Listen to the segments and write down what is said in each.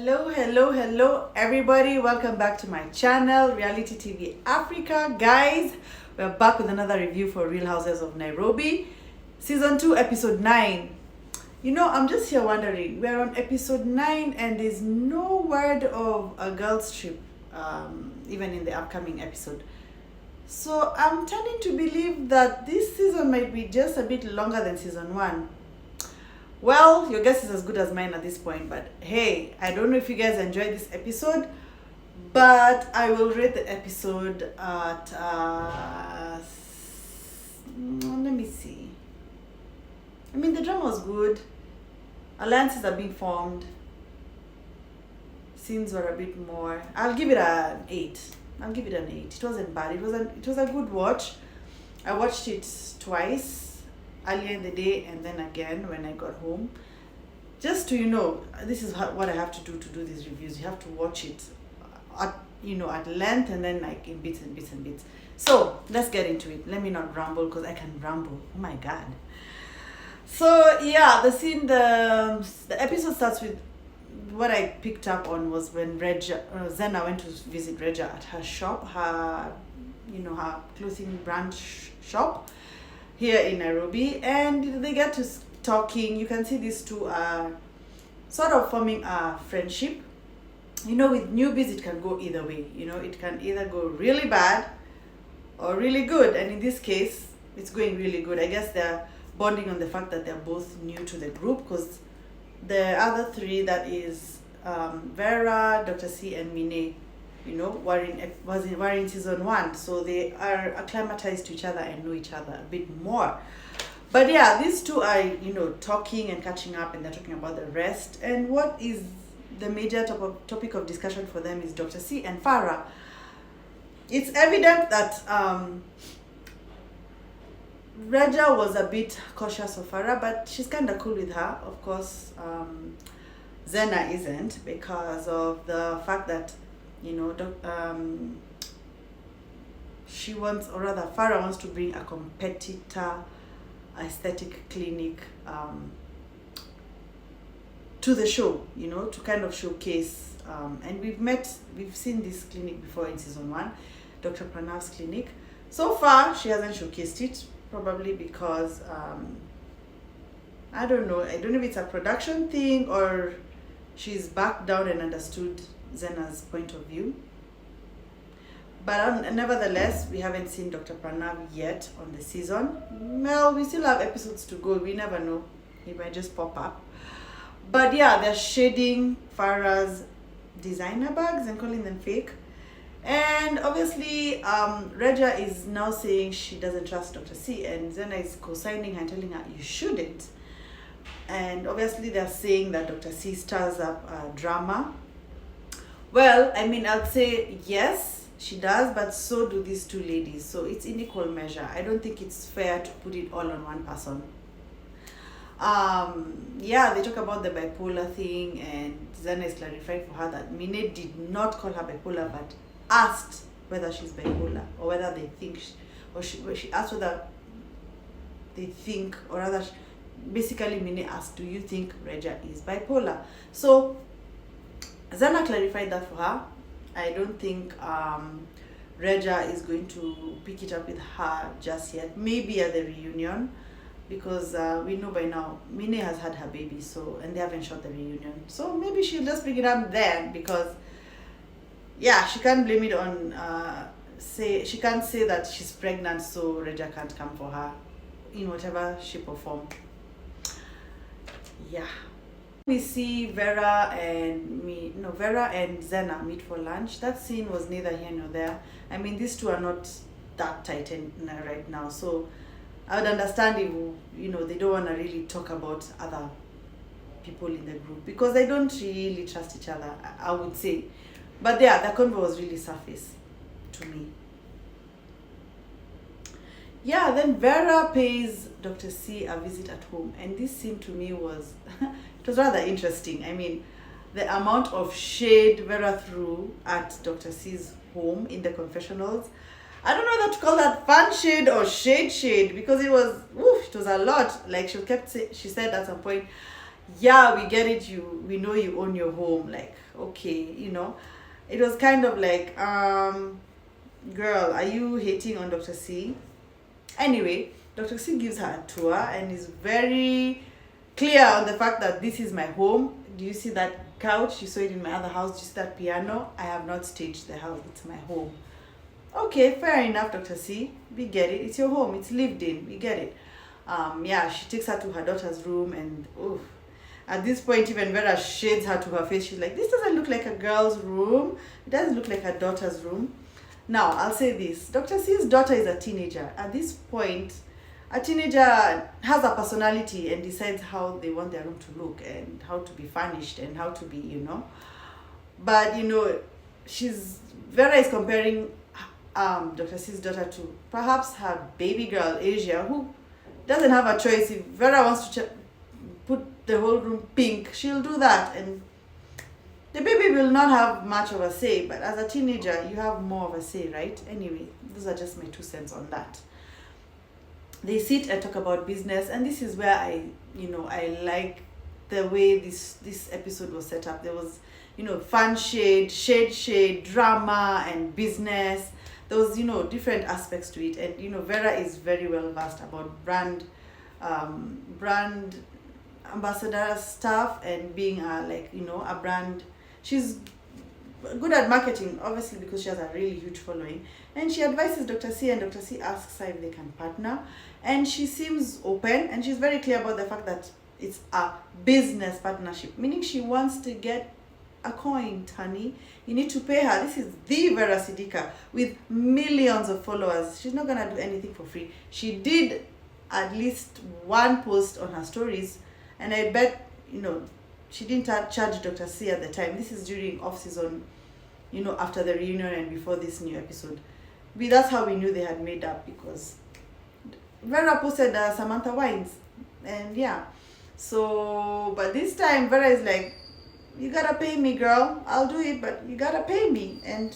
Hello everybody, welcome back to my channel Reality TV Africa. Guys, we're back with another review for Real Housewives of Nairobi season 2 episode 9. I'm just here wondering, we're on episode 9 and there's no word of a girls trip, even in the upcoming episode. So I'm tending to believe that this season might be just a bit longer than season 1. Well, your guess is as good as mine at this point, but hey, I don't know if you guys enjoyed this episode, but I will rate the episode at, let me see. I mean, the drama was good, alliances are being formed, scenes were a bit more. I'll give it an 8. It wasn't bad, it was a good watch. I watched it twice, earlier in the day and then again when I got home, just to this is what I have to do these reviews. You have to watch it at length and then like in bits. So let's get into it. Let me not ramble because I can ramble. Oh my god. So yeah, the episode starts with what I picked up on was when Zena went to visit Regia at her shop, her clothing brand shop here in Nairobi, and they get to talking. You can see these two are sort of forming a friendship. With newbies it can go either way. It can either go really bad or really good, and in this case it's going really good. I guess they're bonding on the fact that they're both new to the group, because the other three, that is Vera, Dr. C and Mine, were in season 1, so they are acclimatized to each other and know each other a bit more. But yeah, these two are talking and catching up, and they're talking about the rest. And what is the major topic of discussion for them is Dr. C and Farah. It's evident that Regia was a bit cautious of Farah, but she's kind of cool with her. Of course, Zena isn't, because of the fact that she wants, or rather Farah wants to bring a competitor aesthetic clinic to the show, to kind of showcase, and we've seen this clinic before in season 1, Dr. Pranav's clinic. So far she hasn't showcased it, probably because I don't know if it's a production thing or she's backed down and understood Zena's point of view. But nevertheless, we haven't seen Dr. Pranav yet on the season. Well, we still have episodes to go. We never know. He might just pop up. But yeah, they're shading Farah's designer bags and calling them fake. And obviously, Regia is now saying she doesn't trust Dr. C, and Zena is co-signing her and telling her, you shouldn't. And obviously they're saying that Dr. C stirs up drama. Well, I mean, I'd say yes, she does, but so do these two ladies. So it's in equal measure. I don't think it's fair to put it all on one person. Yeah, they talk about the bipolar thing, and Zena is clarifying for her that Mine did not call her bipolar, but asked whether she's bipolar, or whether they think, she asked whether they think, or rather, basically Mine asked, do you think Regia is bipolar? So Zena clarified that for her. I don't think Regia is going to pick it up with her just yet. Maybe at the reunion, because we know by now Mine has had her baby, and they haven't shot the reunion. So maybe she'll just pick it up then, because yeah, she can't blame it on she can't say that she's pregnant, so Regia can't come for her in whatever shape or form. Yeah. We see Vera and Zena meet for lunch. That scene was neither here nor there. I mean, these two are not that tight right now, so I would understand if they don't want to really talk about other people in the group, because they don't really trust each other, I would say. But yeah, the convo was really surface to me. Yeah, then Vera pays Dr. C a visit at home, and this scene to me was it was rather interesting. I mean, the amount of shade Vera threw at Dr. C's home in the confessionals. I don't know whether to call that fun shade or shade, because it was a lot. Like she said at some point, yeah, we get it, we know you own your home. Like, okay, it was kind of like, girl, are you hating on Dr. C? Anyway, Dr. C gives her a tour and is very clear on the fact that this is my home. Do you see that couch? You saw it in my other house. Do you see that piano? I have not staged the house. It's my home. Okay, fair enough, Dr. C. We get it. It's your home. It's lived in. We get it. Yeah, she takes her to her daughter's room, and at this point, even Vera shades her to her face. She's like, this doesn't look like a girl's room. It doesn't look like her daughter's room. Now, I'll say this. Dr. C's daughter is a teenager. At this point, a teenager has a personality and decides how they want their room to look and how to be furnished and how to be, But, Vera is comparing Dr. C's daughter to perhaps her baby girl, Asia, who doesn't have a choice. If Vera wants to put the whole room pink, she'll do that. And the baby will not have much of a say, but as a teenager, you have more of a say, right? Anyway, those are just my 2 cents on that. They sit and talk about business, and this is where I like the way this episode was set up. There was, fun shade, drama, and business. There was, different aspects to it, and Vera is very well versed about brand ambassador stuff and being a brand. She's good at marketing, obviously, because she has a really huge following, and she advises Dr. C, and Dr. C asks her if they can partner, and she seems open, and she's very clear about the fact that it's a business partnership, meaning she wants to get a coin, honey. You need to pay her. This is the Vera Sidika with millions of followers. She's not gonna do anything for free. She did at least one post on her stories, and I bet she didn't charge Dr. C at the time. This is during off season, after the reunion and before this new episode. That's how we knew they had made up, because Vera posted Samantha Wines, and yeah. So, but this time Vera is like, you gotta pay me, girl. I'll do it, but you gotta pay me. And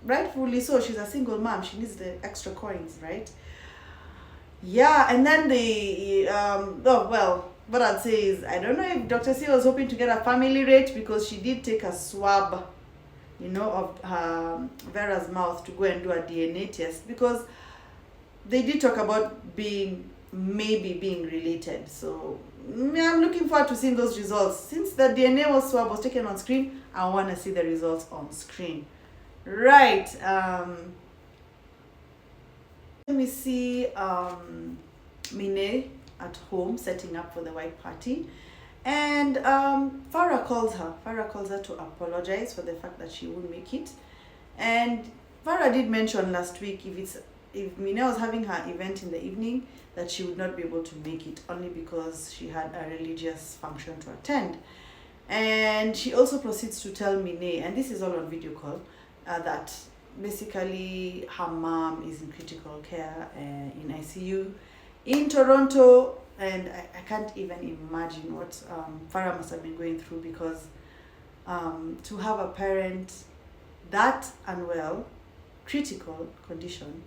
rightfully so. She's a single mom. She needs the extra coins, right? Yeah, and then what I'd say is, I don't know if Dr. C was hoping to get a family rate, because she did take a swab, of Vera's mouth to go and do a DNA test, because they did talk about maybe being related. So I'm looking forward to seeing those results. Since the DNA swab was taken on screen, I want to see the results on screen. Right. Let me see Mine at home setting up for the white party, and Farah calls her to apologize for the fact that she won't make it. And Farah did mention last week, if Mine was having her event in the evening, that she would not be able to make it, only because she had a religious function to attend. And she also proceeds to tell Mine, and this is all on video call, that basically her mom is in critical care in ICU in Toronto, and I can't even imagine what Farah must have been going through, because to have a parent that unwell, critical condition,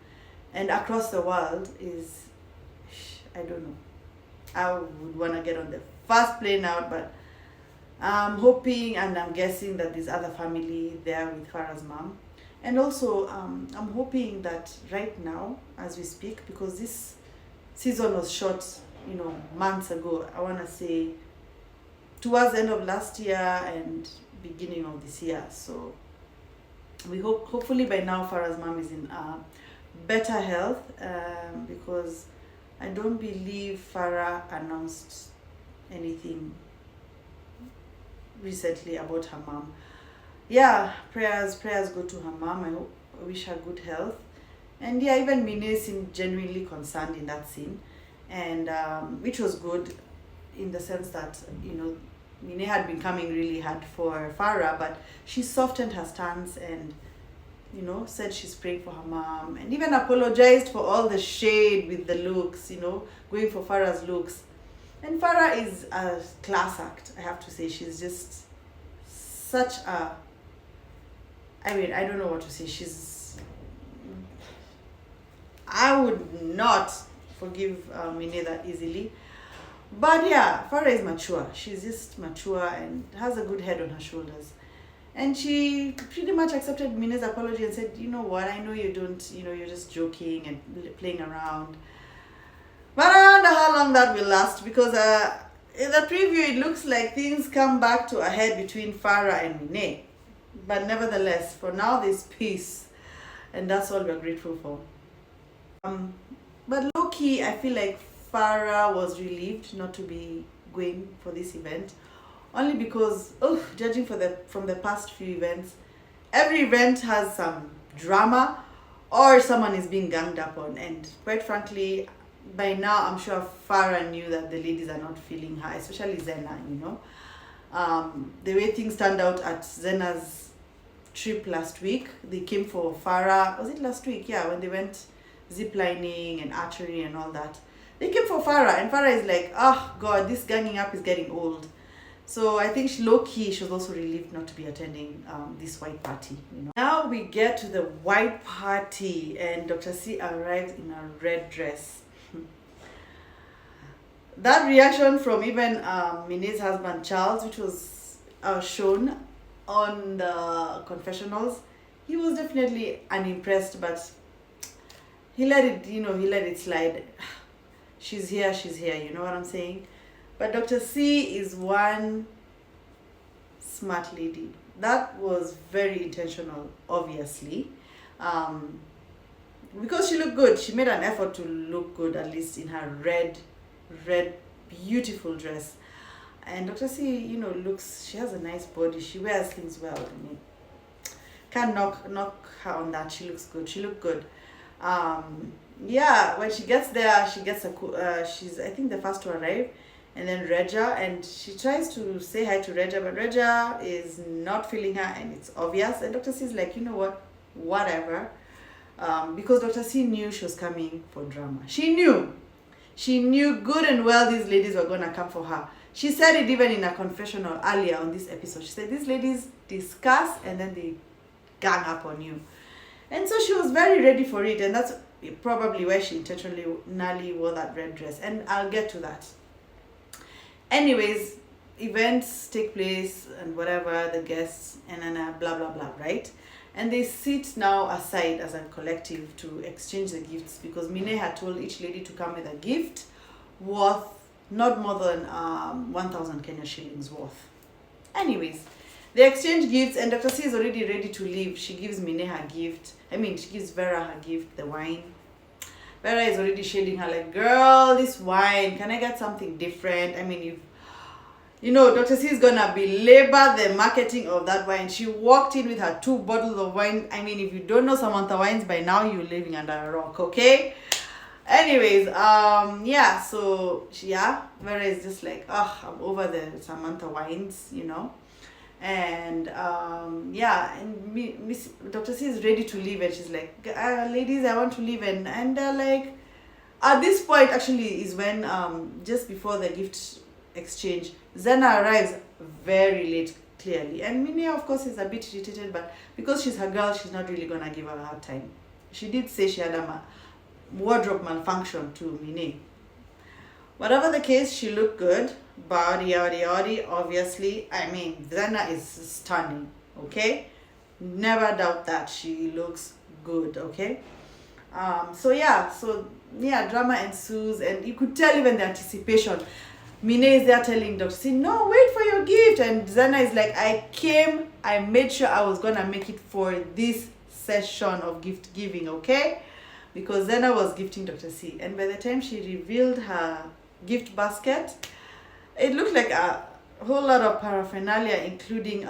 and across the world is, I don't know. I would want to get on the first plane out, but I'm hoping and I'm guessing that there's other family there with Farah's mom. And also, I'm hoping that right now, as we speak, because this season was shot, months ago, I want to say towards the end of last year and beginning of this year. So we hopefully by now Farah's mom is in better health, because I don't believe Farah announced anything recently about her mom. Yeah, prayers go to her mom. I wish her good health. And yeah, even Mine seemed genuinely concerned in that scene, and which was good in the sense that, Mine had been coming really hard for Farah, but she softened her stance and, said she's praying for her mom, and even apologized for all the shade with the looks, going for Farah's looks. And Farah is a class act, I have to say. She's just such a, I don't know what to say. I would not forgive Mine that easily. But yeah, Farah is mature. She's just mature and has a good head on her shoulders. And she pretty much accepted Mine's apology and said, you know what, I know you don't, you're just joking and playing around. But I wonder how long that will last, because in the preview it looks like things come back to a head between Farah and Mine. But nevertheless, for now there's peace, and that's all we're grateful for. But low-key, I feel like Farah was relieved not to be going for this event, only because, judging from the past few events, every event has some drama or someone is being ganged up on, and quite frankly, by now I'm sure Farah knew that the ladies are not feeling her, especially Zena. The way things turned out at Zena's trip last week, they came for Farah, was it last week? Yeah, when they went ziplining and archery and all that. They came for Farah, and Farah is like, oh God, this ganging up is getting old. So I think low-key, she was also relieved not to be attending this white party. Now we get to the white party, and Dr. C arrived in a red dress. That reaction from even Mine's husband Charles, which was shown on the confessionals, he was definitely unimpressed, but he let it slide. She's here, you know what I'm saying? But Dr. C is one smart lady. That was very intentional, obviously. Because she looked good. She made an effort to look good, at least in her red, beautiful dress. And Dr. C, she has a nice body. She wears things well. I mean, can't knock her on that. She looks good. She looked good. Yeah, when she gets there, she's, I think, the first to arrive. And then Regia, and she tries to say hi to Regia, but Regia is not feeling her, and it's obvious. And Dr. C is like, you know what, whatever. Because Dr. C knew she was coming for drama. She knew good and well these ladies were going to come for her. She said it even in a confessional earlier on this episode. She said, these ladies discuss and then they gang up on you. And so she was very ready for it, and that's probably why she intentionally wore that red dress. And I'll get to that. Anyways, events take place and whatever, the guests, and then blah, blah, blah, right? And they sit now aside as a collective to exchange the gifts, because Mine had told each lady to come with a gift worth not more than 1,000 Kenya shillings worth. Anyways, they exchange gifts, and Dr. C is already ready to leave. She gives Mine her gift. She gives Vera her gift, the wine. Vera is already shading her like, girl, this wine, can I get something different? Dr. C is gonna belabor the marketing of that wine. She walked in with her 2 bottles of wine. If you don't know Samantha Wines by now, you're living under a rock, okay? Anyways, Vera is just like, I'm over the Samantha Wines, And Miss Dr. C is ready to leave, and she's like, ladies, I want to leave. And they're like, at this point actually is when just before the gift exchange, Zena arrives very late, clearly. And Mine, of course, is a bit irritated, but because she's her girl, she's not really gonna give her a hard time. She did say she had a wardrobe malfunction to Mine. Whatever the case, she looked good. Body, obviously. Zena is stunning, okay? Never doubt that. She looks good, okay? Drama ensues, and you could tell even the anticipation. Mine is there telling Dr. C, no, wait for your gift. And Zena is like, I made sure I was gonna make it for this session of gift giving, okay? Because Zena was gifting Dr. C. And by the time she revealed her gift basket, it looked like a whole lot of paraphernalia, including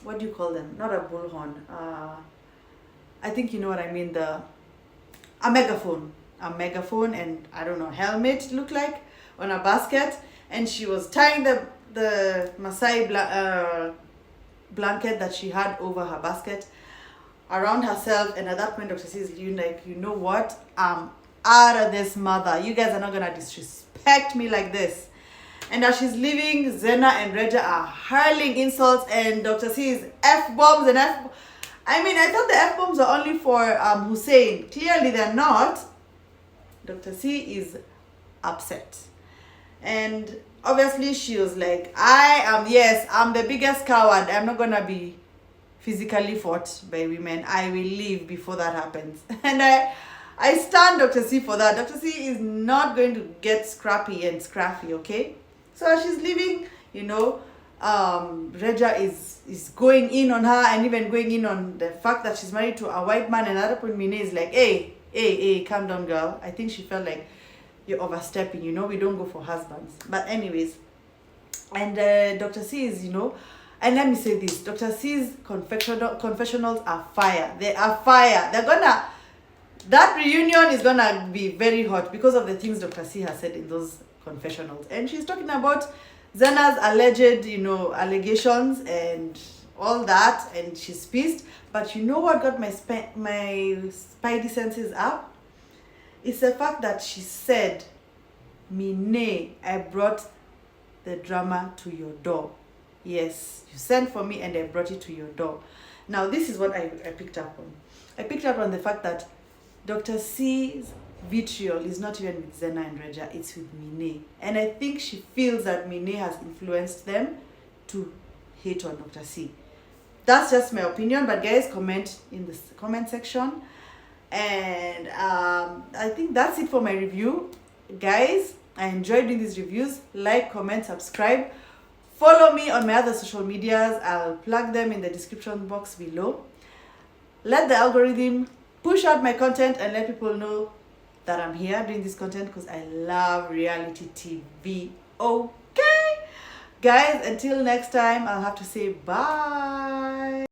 what do you call them? Not a bullhorn. I think you know what I mean. A megaphone, and I don't know, helmet. It looked like on a basket, and she was tying the Maasai blanket that she had over her basket around herself. And at that point, Dr. C is like, you know what? I'm out of this, mother. You guys are not gonna disrespect me like this. And as she's leaving, Zena and Regia are hurling insults, and Dr. C is F-bombs and I thought the F-bombs are only for Hussein. Clearly they're not. Dr. C is upset. And obviously she was like, I'm the biggest coward. I'm not gonna be physically fought by women. I will leave before that happens. And I stand Dr. C for that. Dr. C is not going to get scrappy and scrappy, okay? So she's leaving, Reja is going in on her, and even going in on the fact that she's married to a white man. And at that point, Mine is like, hey, calm down, girl. I think she felt like you're overstepping, we don't go for husbands. But anyways, and Dr. C is, and let me say this, Dr. C's confessionals are fire. They are fire. That reunion is gonna be very hot because of the things Dr. C has said in those confessionals. And she's talking about Zena's alleged, allegations and all that, and she's pissed. But you know what got my spidey senses up? It's the fact that she said, Mine, I brought the drama to your door. Yes, you sent for me and I brought it to your door. Now, this is what I picked up on. I picked up on the fact that Dr. C's vitriol is not even with Zena and Reja, it's with Mine. And I think she feels that Mine has influenced them to hate on Dr. C. That's just my opinion, but guys, comment in the comment section. And I think that's it for my review. Guys, I enjoyed doing these reviews. Like, comment, subscribe. Follow me on my other social medias. I'll plug them in the description box below. Let the algorithm push out my content and let people know that I'm here doing this content because I love reality TV. Okay? Guys, until next time, I'll have to say bye.